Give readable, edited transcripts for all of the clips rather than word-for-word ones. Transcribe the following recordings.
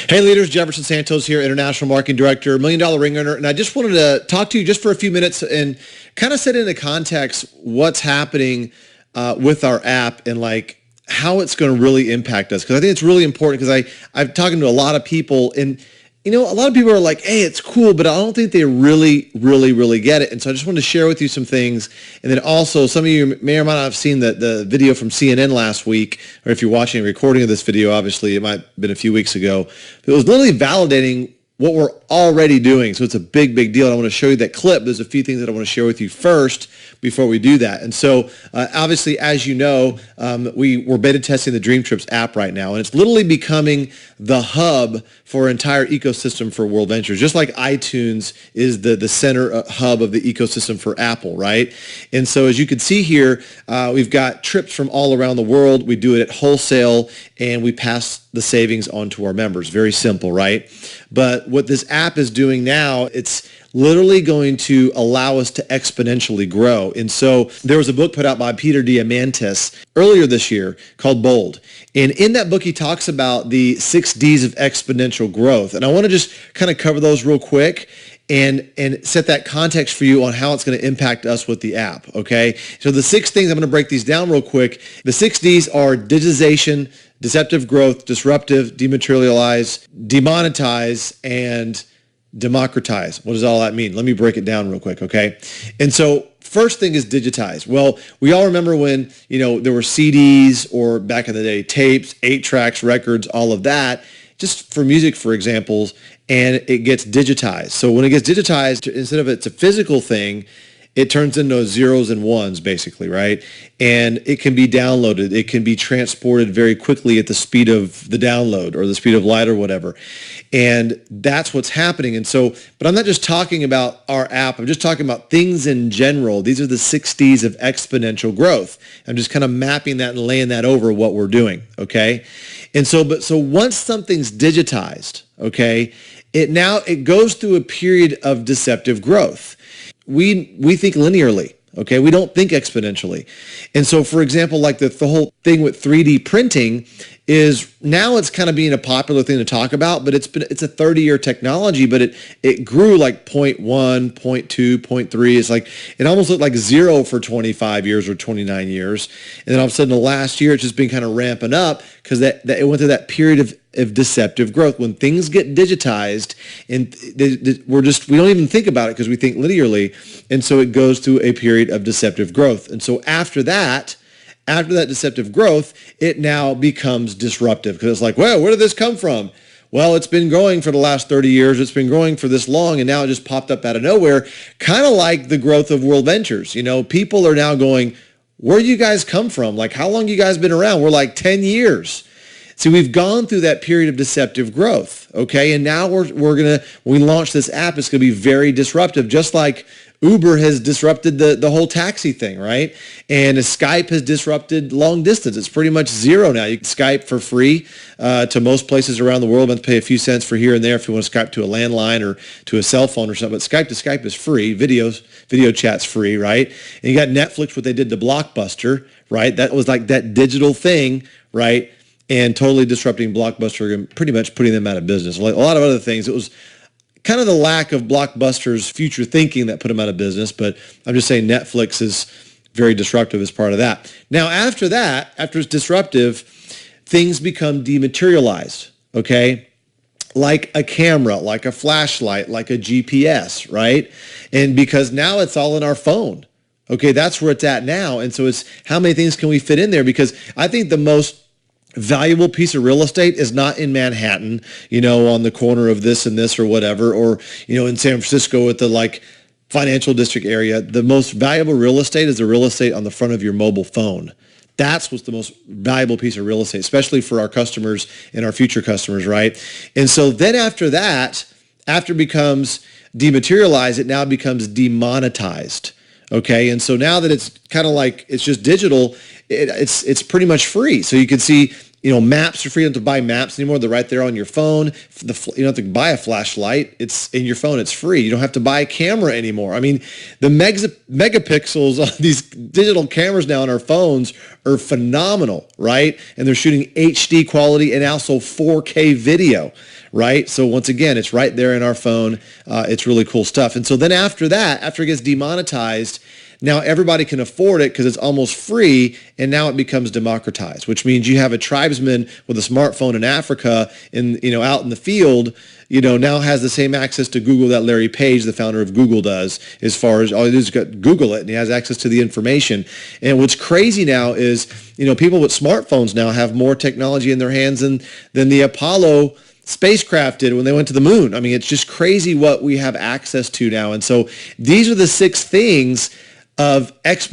Hey leaders, Jefferson Santos here, International Marketing Director, $1 Million Ring Earner, and I just wanted to talk to you just for a few minutes and kind of set into context what's happening with our app and like how it's going to really impact us. Because I think it's really important because I've talking to a lot of people and a lot of people are like, hey, it's cool, but I don't think they really get it. And so I just wanted to share with you some things. And then also, some of you may or might not have seen the video from CNN last week, or if you're watching a recording of this video, obviously it might have been a few weeks ago. But it was literally validating what we're already doing. So it's a big deal. And I want to show you that clip. There's a few things that I want to share with you first before we do that. And so obviously, as you know, we're beta testing the Dreamtrips app right now, and it's literally becoming the hub for our entire ecosystem for World Ventures, just like iTunes is the center hub of the ecosystem for Apple, right? And so as you can see here, we've got trips from all around the world. We do it at wholesale, and we pass the savings on to our members. Very simple, right? But what this app is doing now, it's literally going to allow us to exponentially grow. And so there was a book put out by Peter Diamandis earlier this year called Bold. And in that book, he talks about the 6 Ds of exponential growth. And I want to just kind of cover those real quick and set that context for you on how it's going to impact us with the app, okay? So the 6 things, I'm going to break these down real quick. The 6 Ds are digitization, deceptive growth, disruptive, dematerialize, demonetize, and democratize. What does all that mean? Let me break it down real quick, okay? And so first thing is digitize. Well, we all remember when, there were CDs or back in the day, tapes, 8-tracks, records, all of that, just for music, for examples, and it gets digitized. So when it gets digitized, instead of it's a physical thing, it turns into zeros and ones, basically, right? And it can be downloaded. It can be transported very quickly at the speed of the download or the speed of light or whatever. And that's what's happening. And so, but I'm not just talking about our app. I'm just talking about things in general. These are the 6 Ds of exponential growth. I'm just kind of mapping that and laying that over what we're doing, okay? And so, so once something's digitized, okay, it goes through a period of deceptive growth. We think linearly, okay? We don't think exponentially. And so, for example, like the whole thing with 3D printing is now it's kind of being a popular thing to talk about, but it's a 30-year technology, but it grew like 0.1, 0.2, 0.3. It's like it almost looked like zero for 25 years or 29 years. And then all of a sudden the last year it's just been kind of ramping up because that it went through that period of deceptive growth. When things get digitized and we don't even think about it because we think linearly. And so it goes through a period of deceptive growth. And so after that deceptive growth, it now becomes disruptive because it's like, well, where did this come from? Well, it's been growing for the last 30 years. It's been growing for this long, and now it just popped up out of nowhere, kind of like the growth of World Ventures. People are now going, where do you guys come from? Like, how long you guys been around? We're like 10 years. See, we've gone through that period of deceptive growth, okay? And now when we launch this app, it's going to be very disruptive, just like Uber has disrupted the whole taxi thing, right? And Skype has disrupted long distance. It's pretty much zero now. You can Skype for free to most places around the world. You have to pay a few cents for here and there if you want to Skype to a landline or to a cell phone or something. But Skype to Skype is free. Video chat's free, right? And you got Netflix, what they did to Blockbuster, right? That was like that digital thing, right? And totally disrupting Blockbuster and pretty much putting them out of business. Like a lot of other things, it was kind of the lack of Blockbuster's future thinking that put them out of business, but I'm just saying Netflix is very disruptive as part of that. Now, after it's disruptive, things become dematerialized, okay? Like a camera, like a flashlight, like a GPS, right? And because now it's all in our phone, okay? That's where it's at now. And so it's how many things can we fit in there? Because I think the most valuable piece of real estate is not in Manhattan, on the corner of this and this or whatever, or, in San Francisco at the financial district area. The most valuable real estate is the real estate on the front of your mobile phone. That's what's the most valuable piece of real estate, especially for our customers and our future customers, right? And so then after that, after it becomes dematerialized, it now becomes demonetized. Okay, and so now that it's kind of like it's just digital, it's pretty much free. So you can see, maps are free. You don't have to buy maps anymore. They're right there on your phone. You don't have to buy a flashlight. It's in your phone. It's free. You don't have to buy a camera anymore. I mean, the megapixels on these digital cameras now on our phones are phenomenal, right? And they're shooting HD quality and also 4K video, right? So once again, it's right there in our phone. It's really cool stuff. And so then after that, after it gets demonetized, now everybody can afford it because it's almost free, and now it becomes democratized, which means you have a tribesman with a smartphone in Africa, out in the field, now has the same access to Google that Larry Page, the founder of Google, does, as far as all he does is Google it, and he has access to the information. And what's crazy now is, people with smartphones now have more technology in their hands than the Apollo spacecraft did when they went to the moon. I mean, it's just crazy what we have access to now. And so these are the 6 things of 6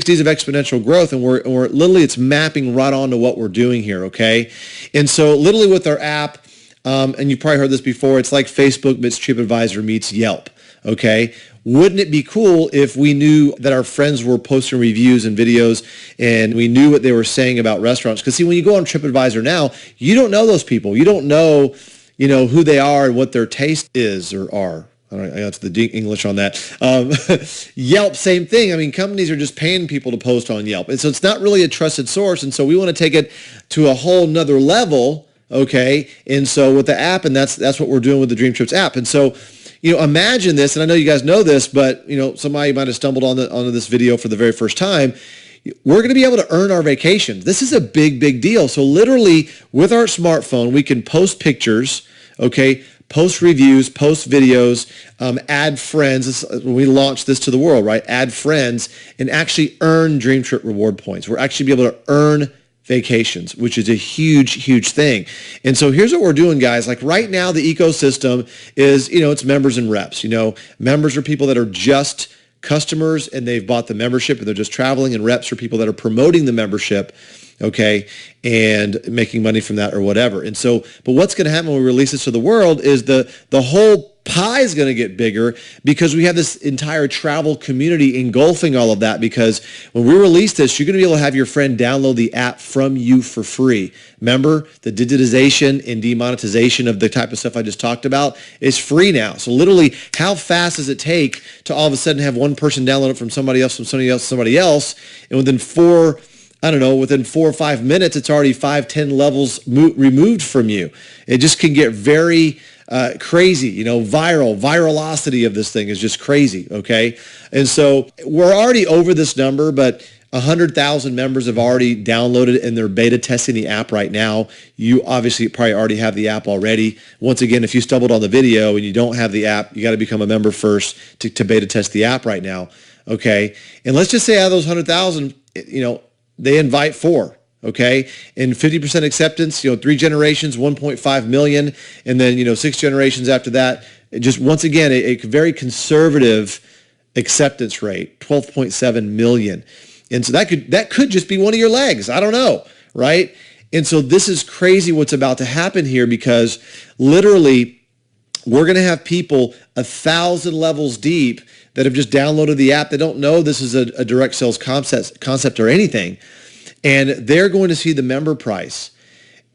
days of exponential growth, and we're literally, it's mapping right onto what we're doing here, okay? And so literally with our app, and you probably heard this before, it's like Facebook meets TripAdvisor meets Yelp, okay? Wouldn't it be cool if we knew that our friends were posting reviews and videos and we knew what they were saying about restaurants? Because see, when you go on TripAdvisor now, you don't know those people. You don't know, who they are and what their taste is or are. I got to the English on that. Yelp, same thing. I mean, companies are just paying people to post on Yelp. And so it's not really a trusted source. And so we want to take it to a whole nother level, okay? And so with the app, and that's what we're doing with the Dreamtrips app. And so, imagine this, and I know you guys know this, but, somebody might have stumbled onto this video for the very first time. We're going to be able to earn our vacations. This is a big, big deal. So literally with our smartphone, we can post pictures, okay? Post reviews, post videos, add friends. When we launch this to the world, right? Add friends and actually earn Dream Trip reward points. We're actually be able to earn vacations, which is a huge, huge thing. And so here's what we're doing, guys. Like right now, the ecosystem is, it's members and reps. Members are people that are just customers and they've bought the membership and they're just traveling, and reps are people that are promoting the membership, okay, and making money from that or whatever. And so, but what's going to happen when we release this to the world is the whole pie is going to get bigger, because we have this entire travel community engulfing all of that. Because when we release this, you're going to be able to have your friend download the app from you for free. Remember, the digitization and demonetization of the type of stuff I just talked about is free now. So literally, how fast does it take to all of a sudden have one person download it from somebody else, and within 4 or 5 minutes, it's already 5-10 levels removed from you. It just can get very crazy, virality of this thing is just crazy, okay? And so we're already over this number, but 100,000 members have already downloaded and they're beta testing the app right now. You obviously probably already have the app already. Once again, if you stumbled on the video and you don't have the app, you got to become a member first to beta test the app right now, okay? And let's just say out of those 100,000, they invite 4, okay? And 50% acceptance, 3 generations, 1.5 million, and then, 6 generations after that. Just once again, a very conservative acceptance rate, 12.7 million. And so that could just be one of your legs. I don't know, right? And so this is crazy what's about to happen here, because literally we're going to have people 1,000 levels deep that have just downloaded the app. They don't know this is a direct sales concept or anything. And they're going to see the member price.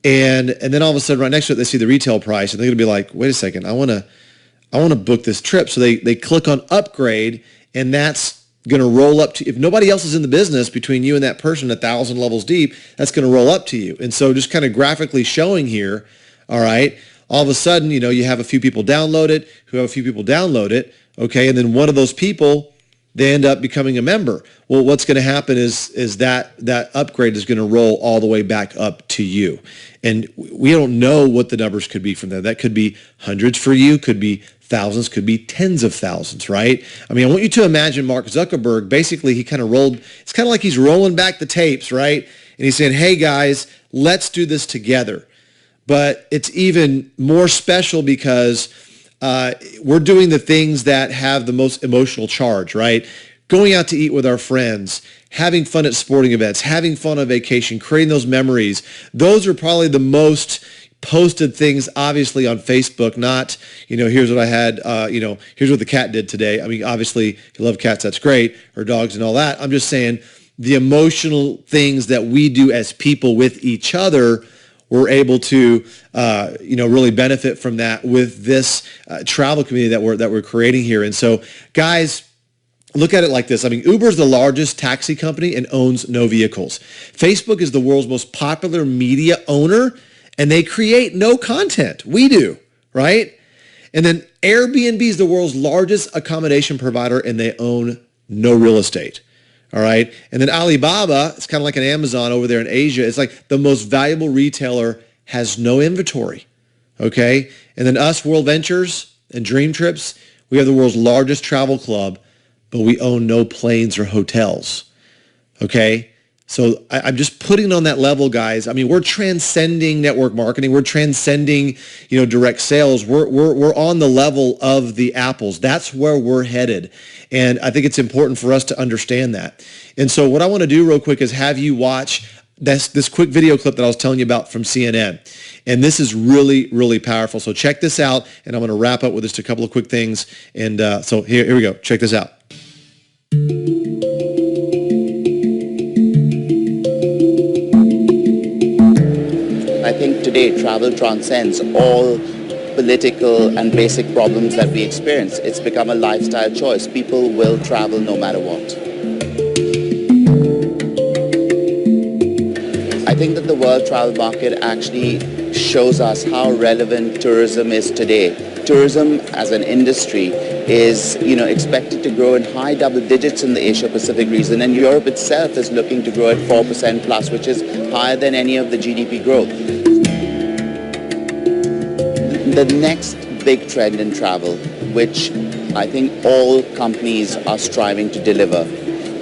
And then all of a sudden right next to it, they see the retail price, and they're going to be like, wait a second, I want to book this trip. So they click on upgrade, and that's going to roll up to, if nobody else is in the business between you and that person 1,000 levels deep, that's going to roll up to you. And so just kind of graphically showing here, all right, all of a sudden, you have a few people download it, who have a few people download it, okay, and then one of those people, they end up becoming a member. Well, what's going to happen is that upgrade is going to roll all the way back up to you. And we don't know what the numbers could be from there. That could be hundreds for you, could be thousands, could be tens of thousands, right? I mean, I want you to imagine Mark Zuckerberg, basically he kind of it's kind of like he's rolling back the tapes, right? And he's saying, hey guys, let's do this together. But it's even more special because we're doing the things that have the most emotional charge, right? Going out to eat with our friends, having fun at sporting events, having fun on vacation, creating those memories. Those are probably the most posted things, obviously, on Facebook, not, here's what I had, here's what the cat did today. I mean, obviously, if you love cats, that's great, or dogs and all that. I'm just saying the emotional things that we do as people with each other, we're able to, really benefit from that with this travel community that we're creating here. And so, guys, look at it like this. I mean, Uber is the largest taxi company and owns no vehicles. Facebook is the world's most popular media owner, and they create no content. We do, right? And then Airbnb is the world's largest accommodation provider, and they own no real estate. All right. And then Alibaba, it's kind of like an Amazon over there in Asia. It's like the most valuable retailer, has no inventory. Okay. And then us, World Ventures and Dreamtrips, we have the world's largest travel club, but we own no planes or hotels. Okay. So I'm just putting it on that level, guys. I mean, we're transcending network marketing. We're transcending, direct sales. We're on the level of the Apples. That's where we're headed. And I think it's important for us to understand that. And so what I want to do real quick is have you watch this quick video clip that I was telling you about from CNN. And this is really, really powerful. So check this out, and I'm going to wrap up with just a couple of quick things. And so here we go. Check this out. I think today travel transcends all political and basic problems that we experience. It's become a lifestyle choice. People will travel no matter what. I think that the world travel market actually shows us how relevant tourism is today. Tourism as an industry is, expected to grow in high double digits in the Asia-Pacific region, and Europe itself is looking to grow at 4% plus, which is higher than any of the GDP growth. The next big trend in travel, which I think all companies are striving to deliver,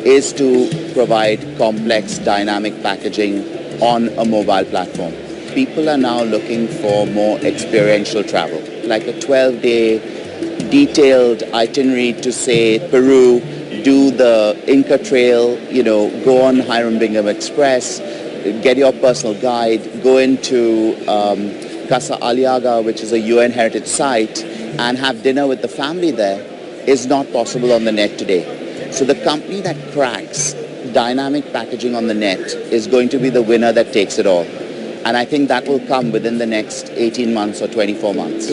is to provide complex dynamic packaging on a mobile platform. People are now looking for more experiential travel, like a 12-day detailed itinerary to, say, Peru, do the Inca Trail, go on Hiram Bingham Express, get your personal guide, go into Casa Aliaga, which is a UN heritage site, and have dinner with the family there, is not possible on the net today. So the company that cracks dynamic packaging on the net is going to be the winner that takes it all. And I think that will come within the next 18 months or 24 months.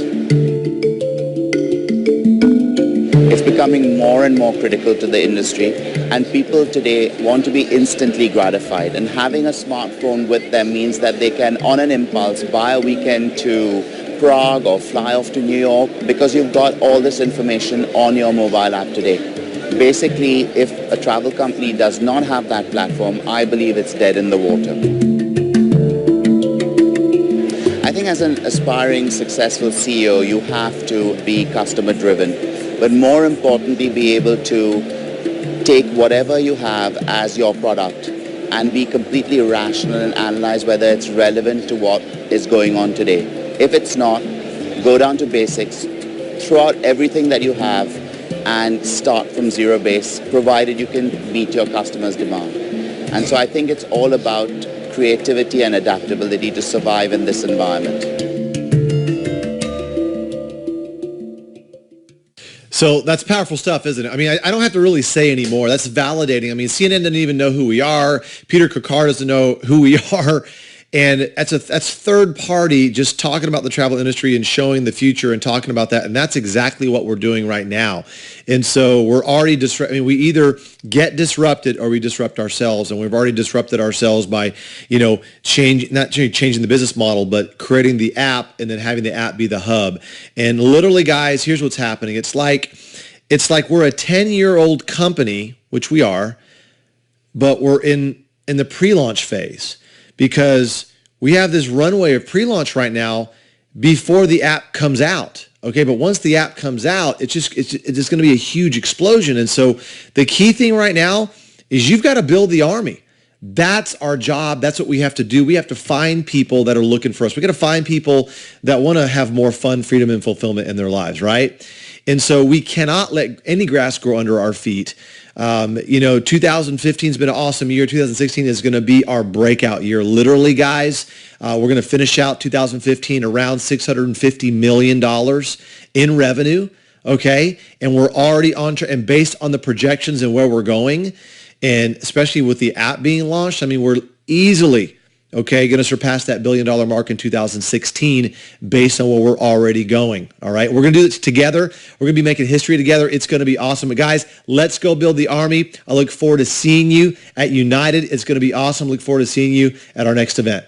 It's becoming more and more critical to the industry, and people today want to be instantly gratified. And having a smartphone with them means that they can, on an impulse, buy a weekend to Prague or fly off to New York, because you've got all this information on your mobile app today. Basically, if a travel company does not have that platform, I believe it's dead in the water. I think as an aspiring, successful CEO, you have to be customer driven, but more importantly, be able to take whatever you have as your product and be completely rational and analyze whether it's relevant to what is going on today. If it's not, go down to basics, throw out everything that you have and start from zero base, provided you can meet your customers' demand. And so I think it's all about creativity and adaptability to survive in this environment. So that's powerful stuff, isn't it? I mean, I don't have to really say anymore. That's validating. I mean, CNN doesn't even know who we are. Peter Kokar doesn't know who we are. And that's third party just talking about the travel industry and showing the future and talking about that. And that's exactly what we're doing right now. And so we're already we either get disrupted or we disrupt ourselves. And we've already disrupted ourselves by, not changing the business model, but creating the app and then having the app be the hub. And literally, guys, here's what's happening. It's like we're a 10-year-old company, which we are, but we're in the pre-launch phase, because we have this runway of pre-launch right now before the app comes out. Okay, but once the app comes out, it's just going to be a huge explosion. And so the key thing right now is you've got to build the army. That's our job. That's what we have to do. We have to find people that are looking for us. We got to find people that want to have more fun, freedom, and fulfillment in their lives, right? And so we cannot let any grass grow under our feet. 2015 has been an awesome year. 2016 is going to be our breakout year. Literally, guys, we're going to finish out 2015 around $650 million in revenue. Okay. And we're already on track, and based on the projections and where we're going, and especially with the app being launched, I mean, we're easily, going to surpass that $1 billion mark in 2016 based on where we're already going. All right. We're going to do this together. We're going to be making history together. It's going to be awesome. But guys, let's go build the army. I look forward to seeing you at United. It's going to be awesome. Look forward to seeing you at our next event.